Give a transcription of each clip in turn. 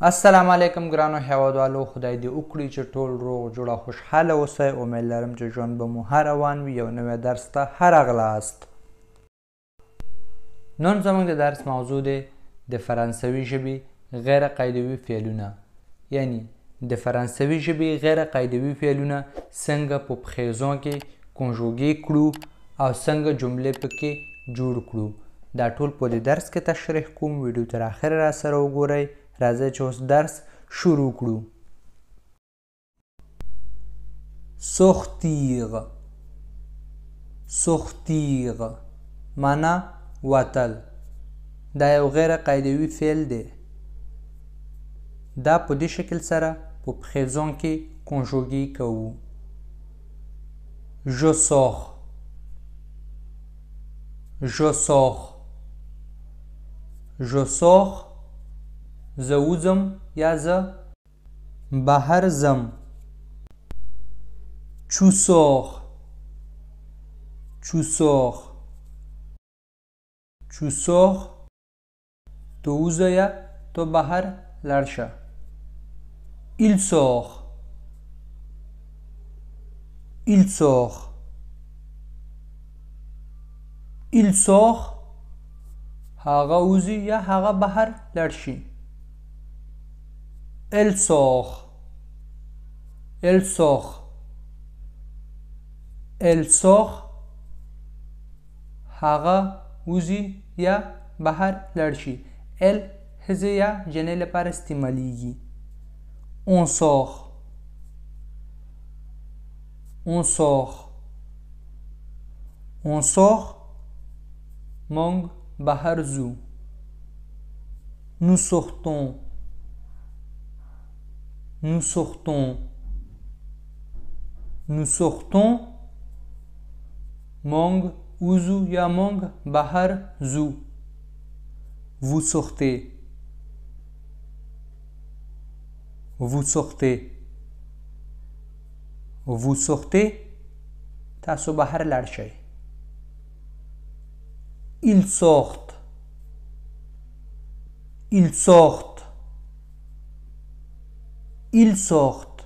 السلام علیکم ګرانو هیوادوالو، خدای دې وکړي چې ټول روغ جوړه خوشحاله اوسئ. امید لرم چې ژوند به مو ښه روان وي. یو نوی درس ته ښه راغلاست. نن زموږ د درس موضوع دی د فرانسوي ژبې غیر قاعدوي فعلونه، یعنی د فرانسوي ژبې غیر قاعدوي فعلونه څنګه په پخیزو کې کنجوګې کړو او څنګه جملې پکې جوړ کړو. دا ټول په دې درس کې تشریح کوم. ویډیو تر اخره را سره وګورئ. راځئ چې اوس درس شروع کړو. sortir sortir معنا وتل. دا یو غیر قاعدوي فعل دی. دا په دې شکل سره په پخیزون کې کنجوګې کوو. je sors je sors je sors زه وځم یا زه بهر ځم. tu sors tu sors tu sors تو وځه یا تو بهر لاړ شه. il sort il sort il sort هغه وځي یا هغه بهر لاړ شي. Elle sort elle sort elle sort هغه وځي یا بهر لاړ شي. elle ښځې یا جنۍ لپاره استعمالیږي. on sort on sort on sort موږ بهر ځو. nous sortons nous sortons nous sortons موږ وځو یا موږ بهر ځو. vous sortez vous sortez vous sortez تاسو بهر لاړ شئ. ils sortent ils sortent ils sortent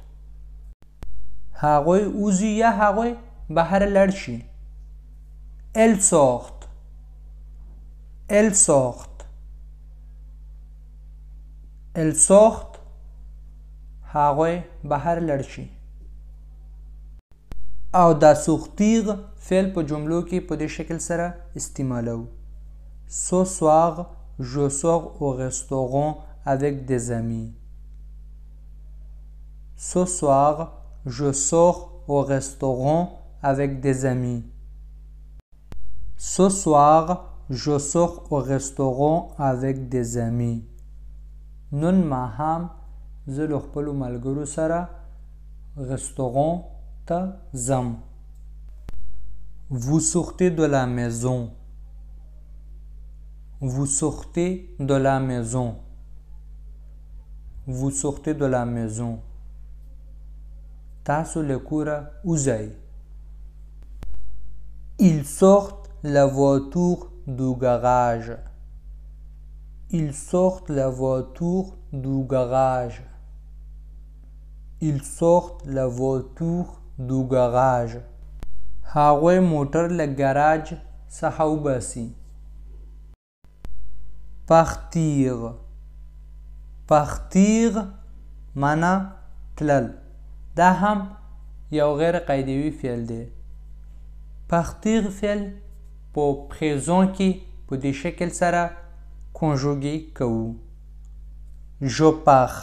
هغوی وځي یا هغوی بهر لاړ شي. elles sortent elles sortent elles sortent هغوی بهر لاړ شي. او دا sortir فعل په جملو کې په دې شکل سره استعمالو. ce soir je sors au restaurant avec des amis. Ce soir, je sors au restaurant avec des amis. Ce soir, je sors au restaurant avec des amis. نن ماښام زه له خپلو ملګرو سره رستوران ته ځم. Vous sortez de la maison. Vous sortez de la maison. Vous sortez de la maison. تاسو له کوره وځئ. Ils sortent la voiture du garage. Ils sortent la voiture du garage. Ils sortent la voiture du garage. هغوی موټر له ګراج څخه وباسي. partir partir معنا تلل. دا هم یو غیر قاعدوي فعل دی. partir فعل په پخیزون کې په دې شکل سره کنجوګې کوو. je pars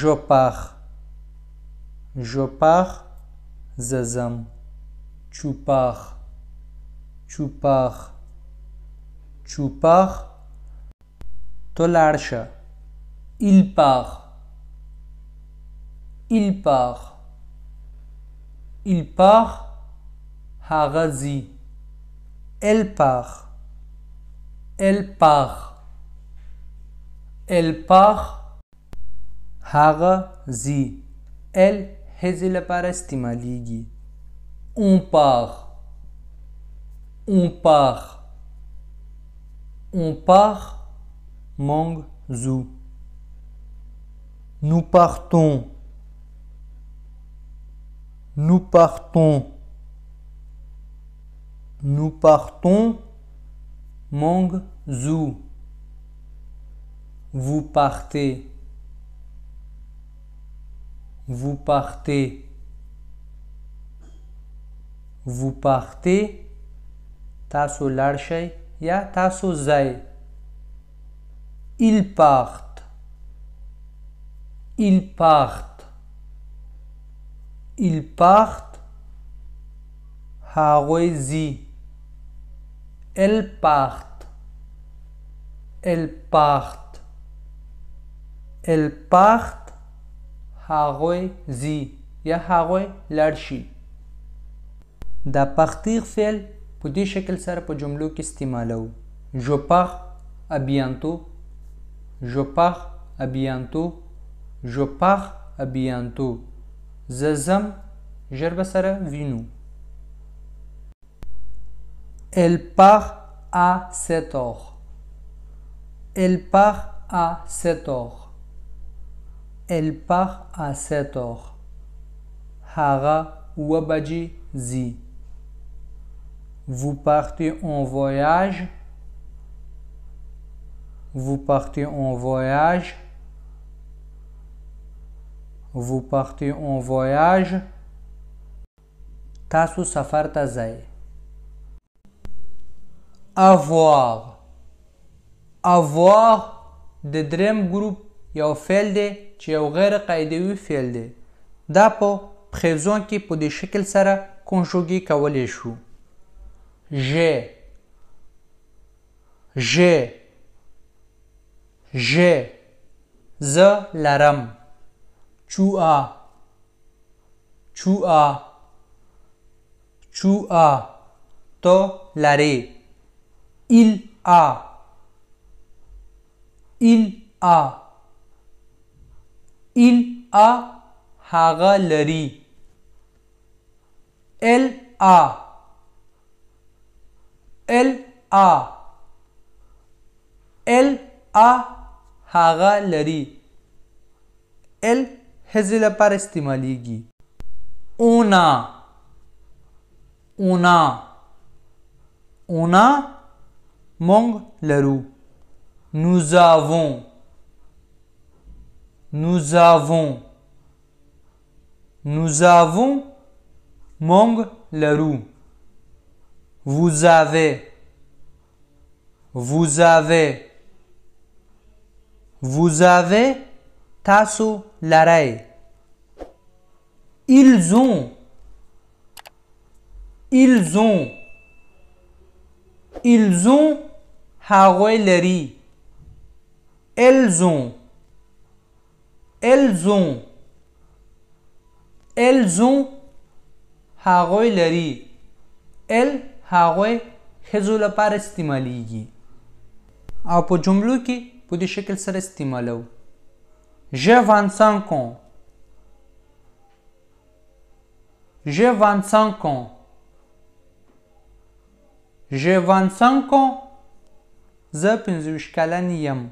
je pars je pars زه ځم. tu pars tu pars tu pars تو لاړ شه. il part il part il part هغه ځي. elle part elle part elle part هغه ځي. elle ښځې لپاره استعمالیږي. on part on part on part موږ ځو. Nous partons. Nous partons. Nous partons. Mong zu. Vous partez. Vous partez. Vous partez. Tasso larshey ya tasso zay. Ils partent. Ils partent. Ils partent. Haroy zi. Elles partent. Elles partent. Elles partent. Haroy zi. Ya haroy larshi. دا partir فعل په دې شکل سره په جملو کې استعمالو. Je pars à bientôt. Je pars à bientôt. Je pars à bientôt. زه ځم ژر به سره وینو. Elle part à 7 heures. Elle part à 7 heures. Elle part à 7 heures. هغه اوه بجې ځي. Vous partez en voyage. Vous partez en voyage. Vous partez en voyage. تاسو سفر ته ځئ. Avoir. Avoir د دریم ګروپ یو فعل دی چې یو غیر قاعدوي فعل دی. دا په پریزون کې په دې شکل سره کنجوګي کولی شو. J'ai. زه لرم. Tu as. تو لري. Il a. هغه لري. Elle a. هغه لري. Elle هزې لپاره استعمالیږي. On a مونږ لرو. Nous avons مونږ لرو. Vous avez تاسو لرئ. Ils ont هغوی لري. Elles ont هغوی لري. Elle هغوی ښځو لپاره استعمالیږي او په جملو کې په دې شکل سره استعمالو. J'ai 25 ans. J'ai 25 ans. زه 25 کلن یم.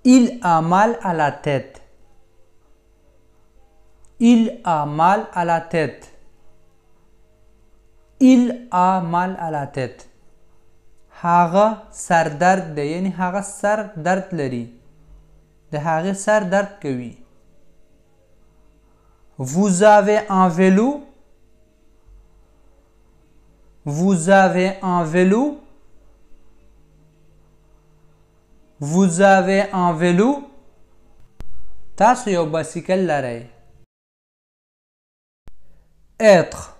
Il a mal à la tête. Il a mal à la tête. هغه سر درد ده، یعنی هغه سر درد لري. د هغه سر درد کوي. Vous avez un vélo. تاسو یو بایسکل لرئ. Être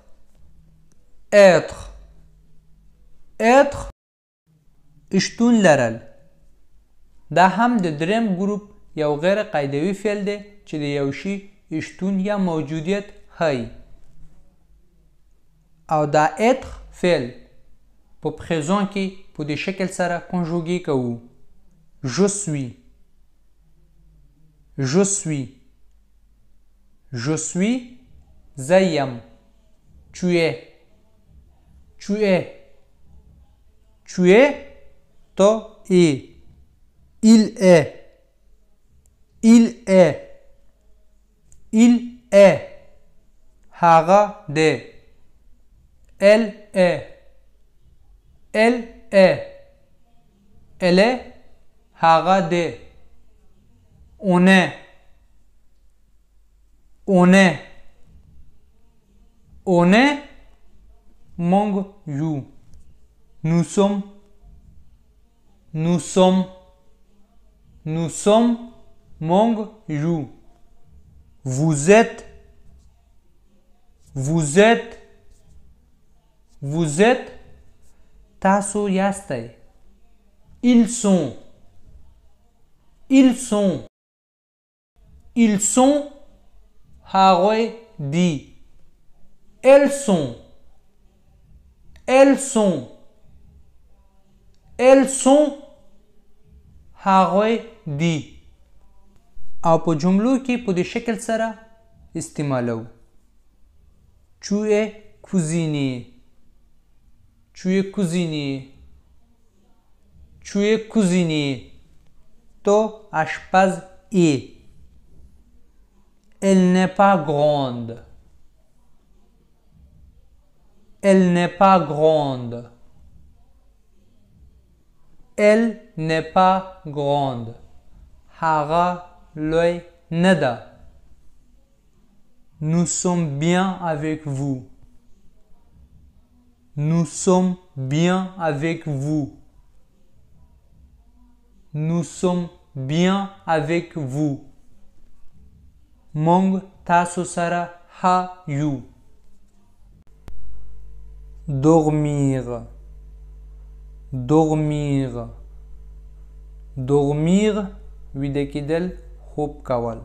شتون لرل. دا هم د دریم ګروپ یو غیر قاعدوي فعل دی چې د یو شي شتون یا موجودیت ښیي. او دا être فعل په پریزون کې په دې شکل سره کنجوګي کوو. Je suis زیم. Tu es تو ای. Il est Il est. Il est. هغه دی. Elle est. Elle est. Elle est. هغه دی. On est. On est. On est. Mong you. Nous sommes. Nous sommes. Nous sommes. Mong you. Vous êtes. Vous êtes. Vous êtes. Taso yastay. Ils sont. Ils sont. Ils sont. Haroy dit. Elles sont. Elles sont. Elles sont. Haroy dit. او په جملو کې په دې شکل سره استعمالو. Tu es cuisinier. Tu es cuisinier. Tu es cuisinier. تو آشپز ای. Elle n'est pas grande. Elle n'est pas grande. Elle n'est pas grande. هغه لوی نه ده. Nous sommes bien avec vous. Nous sommes bien avec vous. Nous sommes bien avec vous. Mong taso sara ha you. Dormir. Dormir. Dormir ویده کېدل خوب کول.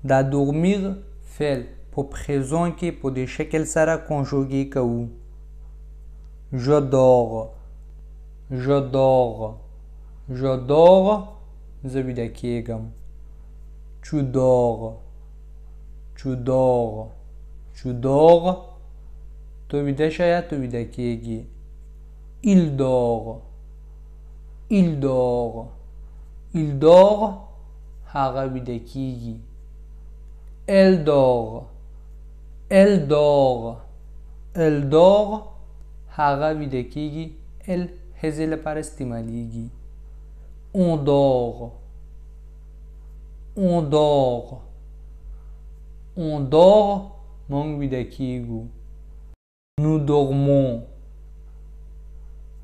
دا dormir فعل په présent کې په دې شکل سره کنجوګي کوو. Je dors. Je dors. Je dors. زه ویده کېږم. Tu dors. Tu dors. Tu dors. تو ویده شه یا تو ویده کېږي. Il dort. Il dort. Il dort. هغه ویده کېږي. Elle dort. Elle dort. Elle dort. هغه ویده کېږي. Elle هزې لپاره استعمالیږي. On dort. On dort. On dort. موږ ویده کېږو. Nous dormons.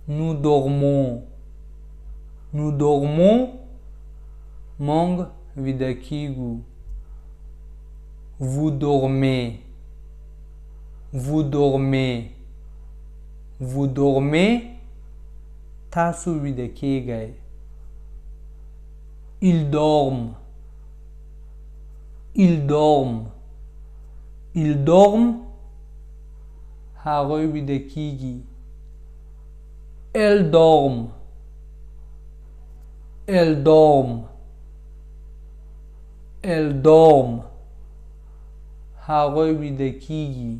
Nous dormons. Nous dormons. موږ ویده کېږو. Vous dormez. Vous dormez. Vous dormez. تاسو ویده کېږئ. Ils dorment. Ils dorment. Ils dorment. هغوی ویده کېږي. Elles dorment. Elles dorment. Elles dorment. هغوی ویده کېږي.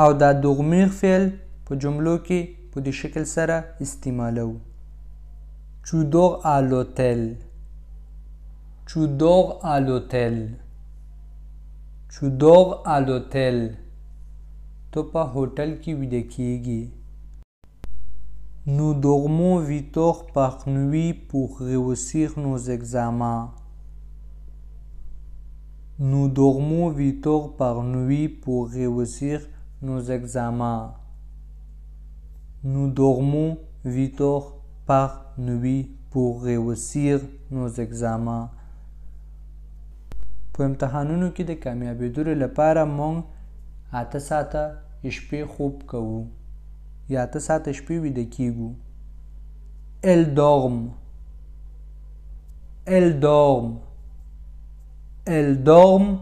او دا dormir فعل په جملو کې په دې شکل سره استعمالو. Tu dors à l'hôtel. Tu dors à l'hôtel. Tu dors à l'hôtel. تو په هوټل کې ویده کېږي. Nous dormons 8 heures par nuit pour réussir nos examens. Nous dormons 8 heures par nuit pour réussir nos examens. Nous dormons 8 heures par nuit pour réussir nos examens. په امتحانونو کې د کامیابېدلو لپاره موږ 8 ساعته شپې خوب کوو یا 8 ساعته شپې ویده کېږو. Elles dorment. Elles dorment. Elles dorment.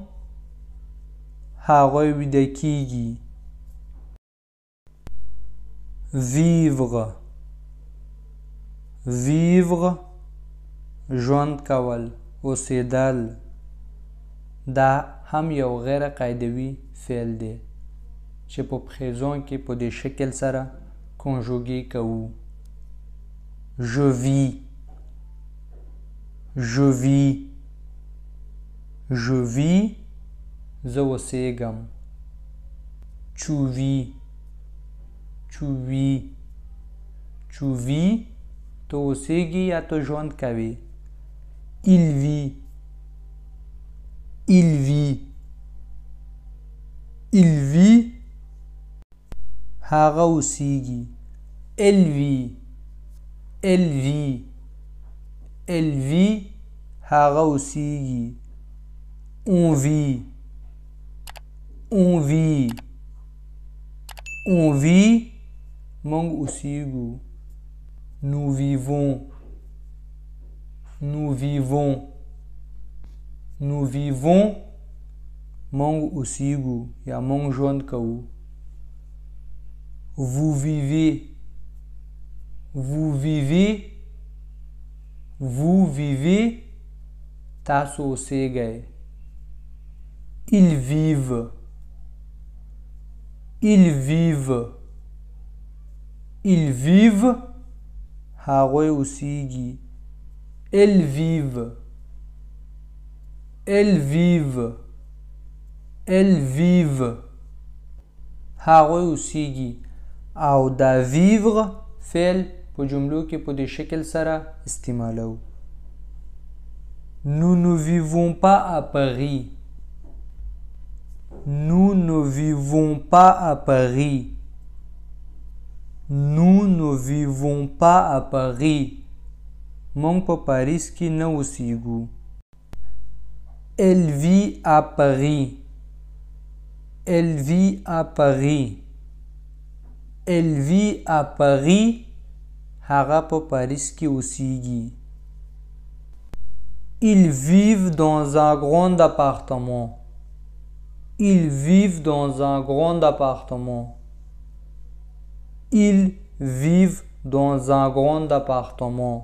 هغوی ویده کېږي. Vivre. Vivre. ژوند کول. اوسېدل. دا هم یو غیر قاعدوي فعل دی چې په présent کې په دې شکل سره کنجوګي کوو. Je vis. je vis, je vis. زه اوسېږم. tu vis, tu vis, tu vis. ته اوسېږي یا ته ژوند کوې. il vit, il vit, il vit. هغه اوسېږي. elle vit, elle vit, elle vit. هغه اوسېږي. on vit, on vit, on vit. موږ اوسېږو. nous vivons, nous vivons, nous vivons. موږ اوسېږو یا موږ ژوند کوو. vous vivez, vous vivez, vous vivez. تاسو اوسېږئ. ils vivent, ils vivent, ils vivent. هغوی اوسېږي. elles vivent, elles vivent, elles vivent. هغوی اوسېږي. او دا vivre فعل په جملو کې په دې شکل سره استعمالو. nous ne vivons pas à Paris. nous ne vivons pas à Paris. nous ne vivons pas à Paris. موږ په پاریس کې نه اوسېږو. elle vit à Paris, elle vit à Paris, elle vit à Paris. هغه په پاریس کې اوسېږي. ils vivent dans un grand appartement. ils vivent dans un grand appartement. ils vivent dans un grand appartement.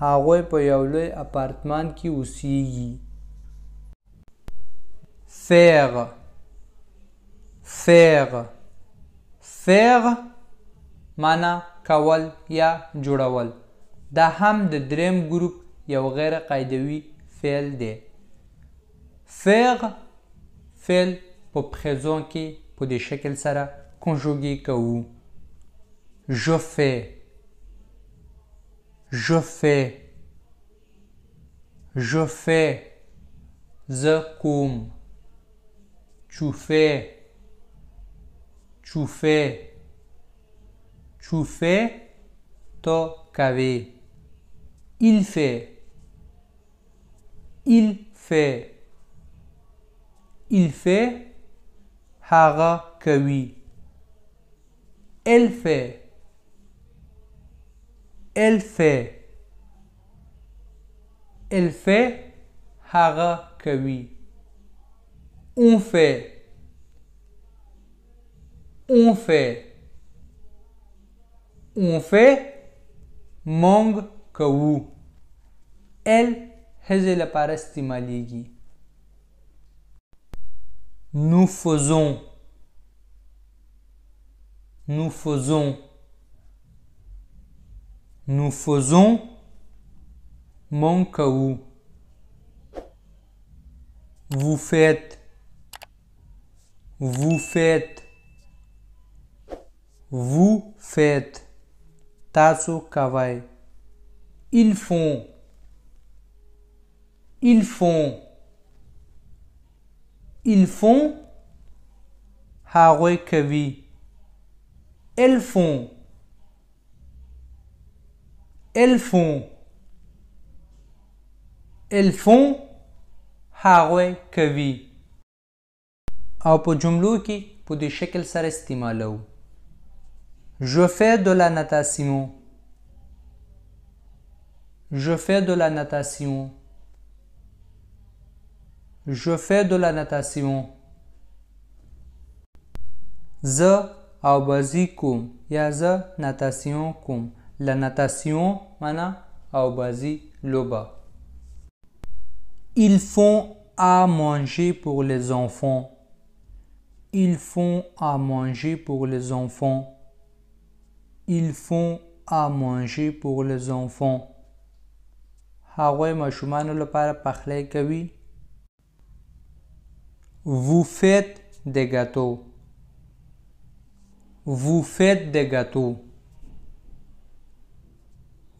هغوی په یو لوی اپارتمان کې اوسېږي. faire, faire, faire معنا کول یا جوړول. دا هم د دریم ګروپ یو غیر قاعدوي فعل دی. faire فعل په présent کې په دې شکل سره کنجوګې کوو. je fais, je fais, je fais. زه کوم. tu fais, tu fais, tu fais. ته کوې. il fait, il fait, il fait. هغه کوي. elle fait, elle fait, elle fait. هغه کوي. on fait, on fait, on fait. موږ کوو. elle هزې لپاره استعمالیږي. nous faisons, nous faisons, nous faisons. موږ کوو. vous faites, vous faites, vous faites. تاسو کوئ. ils font, ils font, ils font. هغوی کوي. elles font, elles font, elles font. هغوی کوي. او په جملو کې په دې شکل سره استعمالو. je fais de la natation, je fais de la natation, je fais de la natation. زه آوازی کوم یا زه ناتاسیون کوم. la natation معنا آوازی لوبه. ils font à manger pour les enfants. ils font à manger pour les enfants. ils font à manger pour les enfants. هغوی ماشومانو لپاره پخلی کوي. Vous faites des gâteaux. Vous faites des gâteaux.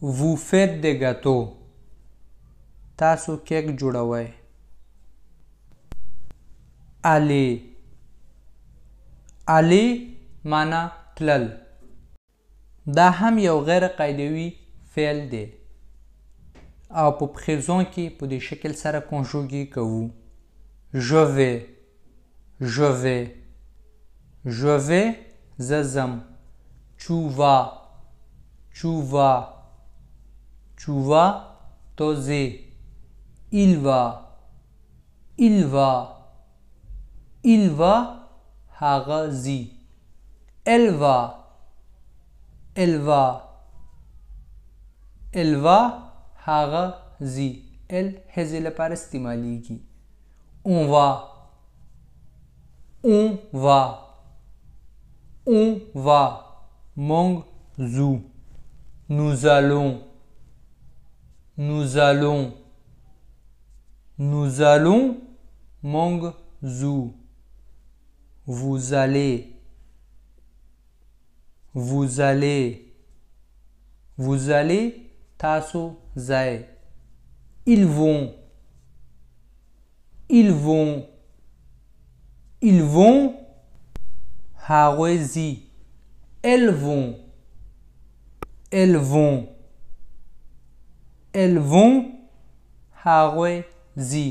Vous faites des gâteaux. تاسو کیک جوړوئ. aller. aller معنا تلل. دا هم یو غیر قاعدوي فعل دی او په پخیزون کې په دې شکل سره کنجوګي کوو. je vais. je vais. je vais زه ځم. tu vas. tu vas. tu vas تو ځې. il va. il va. il va هغه ځي. elle va. elle va. elle va هغه ځي. elle هزې لپاره استعمالیږي. on va. on va. on va موږ ځو. nous allons. nous allons. nous allons موږ ځو. vous allez. vous allez. vous allez تاسو ځئ. ils vont. ils vont. ils vont هغوی ځي. elles vont. elles vont. elles vont هغوی ځي.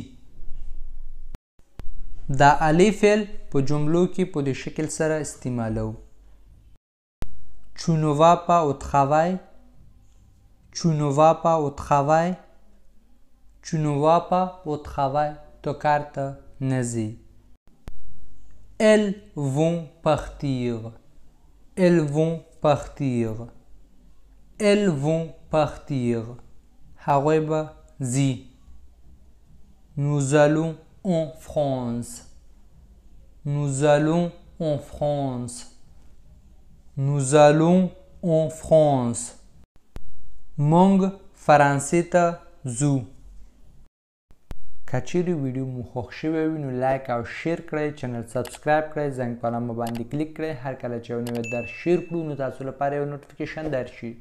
دا aller فعل په جملو کې په دې شکل سره استعمالو. tu ne vas pas au travail. tu ne vas pas au travail. tu ne vas pas au travail تو کار ته نه ځې. elles vont partir. elles vont partir. elles vont partir هغوی به ځي. nous allons en France. nous allons en France. nous allons en France موږ فرانسې ته ځو. که چیرې ویډیو مو خوښ شوی وي نو لایک او شیر کړئ. چینل سبسکرایب کړئ. زنګ په علامه باندې کلیک کړئ. هر کله چې یو نوی درس شیر کړو نو تاسو لپاره یو نوټیفیکیشن درشي.